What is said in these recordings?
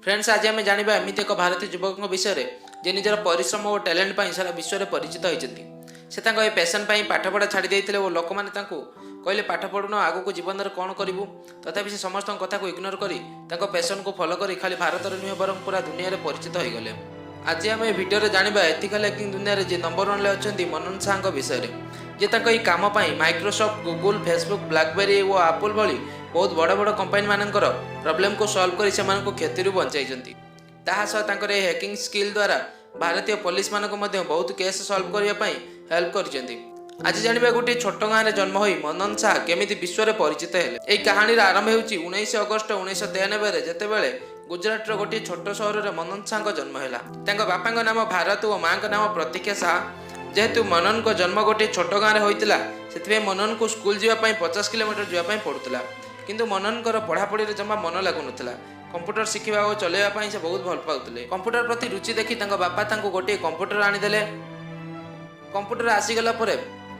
Friends, आज आम जाना एमती एक भारतीय युवक विषय जे निजर परिश्रम और टैलेंट सारा विश्व में परिचित होती से पैशन पाठपढ़ा छाड़ी देते और लोक मैंने कहले पाठ पढ़ुन आगक जीवन में कौन करूँ तथापि से समस्त कथा को इग्नोर कर पैशन को फॉलो कर खाली भारत नुहे बर पूरा दुनिया में परिचित हो गले। आज आम भिडियो जाना एथिकल हैकिंग दुनिया में जी नंबर 1 अच्छा मनन शाह विषय जे कम माइक्रोसॉफ्ट, गूगल, फेसबुक, ब्लैकबेरी और एप्पल भली बहुत बड़ बड़ कंपनी मानकर प्रॉब्लम को सॉल्व कर से क्षति बचाई हैकिंग स्किल द्वारा भारतीय पुलिस मानक बहुत केस सॉल्व करने हेल्प कर। आज जाना गोटे छोट गाँव में जन्म हो मनन शाह केमी विश्व में परिचित है। यह कहानी आरंभ हो 19 अगस्त 1993 जितेबाला गुजरात गोटे छोट सहर में मनन शाह जन्म है। बापा नाम भारत और माँ नाम प्रतीक्षा शाह। जेहेतु मनन को जन्म गोटे छोट गाँव में होता से मनन को स्कूल जावाई 50 किलोमीटर जावाई पड़ूला किंतु मनन पढ़ापढ़ी जमा मन लगुना। कंप्यूटर शिखा और चलैया से बहुत भल पाते। कंप्यूटर प्रति रुचि देखी बापा गोटे कंप्यूटर आनीदे। कंप्यूटर आसीगला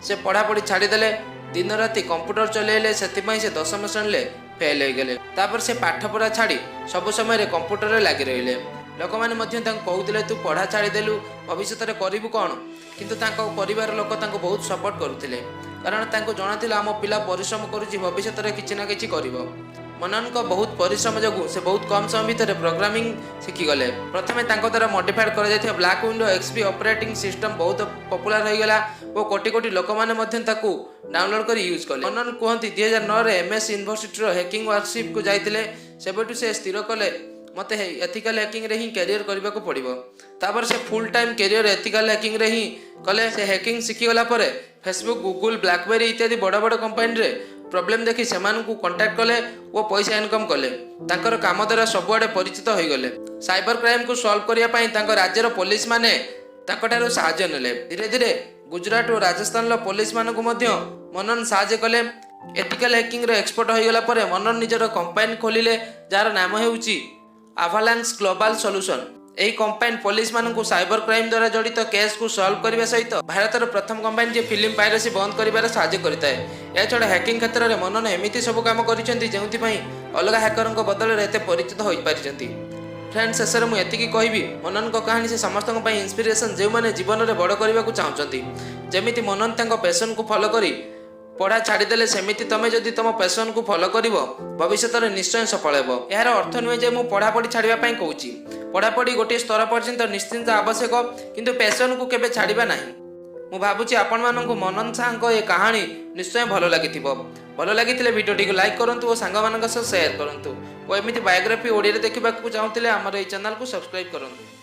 से पढ़ापढ़ी छाड़ीदे। दिन राति कंप्यूटर चलैले से 10वीं श्रेणी में फेल हो गले। तापर से पाठपढ़ा छाड़ी सब समय कंप्यूटर लगी रही। लोक मैंने कहते तू पढ़ा छाड़ीदेलु भविष्य में करू कौन किंतु परिवार लोक बहुत सपोर्ट करुले कारण जना आम पिला परिश्रम करुच्ची भविष्य में किसी ना कि कर। मनन को बहुत परिश्रम जो से बहुत कम समय भितर प्रोग्रामिंग शिखीगले। प्रथम द्वारा मॉडिफाइड कर black window XP operating system बहुत पॉपुलर हो गला और कोटी कोटी लोक मैंने डाउनलोड कर यूज कले। मनन कहते 2009 एमएस यूनिवर्सिटी हैकिंग वर्कशिप को जाते सेबेठू से स्थिर कले मत एथिकल हैकिंग रे ही कैरियर करने को पड़ो। तापर से full time career ethical hacking रे ही कले। से हैकिंग शिखीगला फेसबुक, गूगल, ब्लैकबेरी इत्यादि बड़ बड़ कंपनी रे प्रॉब्लम देखी से कांटेक्ट कले और पैसा इनकम कले। तांकर काम द्वारा सबुआडे परिचित हो गले। साइबर क्राइम को सॉल्व करने राज्यर पुलिस माने साहाय्य नेले। धीरे धीरे गुजरात और राजस्थान पुलिस मानक मनन साहाय्य कले। एथिकल हैकिंग रे एक्सपर्ट हो गला मनन निजर कंपनी खोलिले जार नाम हेउची आवालांस ग्लोबल सॉल्यूशन। यही कंपनी पुलिस मानक साइबर क्राइम द्वारा जड़ित केस को सॉल्व करने सहित भारत प्रथम कंपनी जे फिल्म पायरेसी बंद कर साहाय्य करता है। यह छड़ा हैकिंग क्षेत्र में मनन एमती सब कम कर अलग हैकर बदल में एत परिचित हो पारि। फ्रेंड्स, शेष में मुझे कहबी मनन को कहानी से समस्त इंस्पिरेशन जो मैंने जीवन में बड़ करने को चाहते जमी मनन पैशन को फॉलो करी पढ़ा छाड़ीदे सेमती तुम जदि तुम पैशन को फॉलो कर भविष्य में निश्चय सफल हो। यार अर्थ नुहे जे मु पढ़ापढ़ी छाड़ापी कहूँ। पढ़ापढ़ी गोटे स्तर पर्यंत निश्चिंत आवश्यक किंतु पैशन को केबे छाड़िबा नहीं। मु भावुची आपण माननकु मनन शाह ये कहानी निश्चय भल लगी भिडियोटी को लाइक करंतु और सांग मानक सह शेयर करंतु और एमिति बायोग्राफी ओडिया देखा चाहूँगे आमर ये चैनल को सब्सक्राइब करंतु।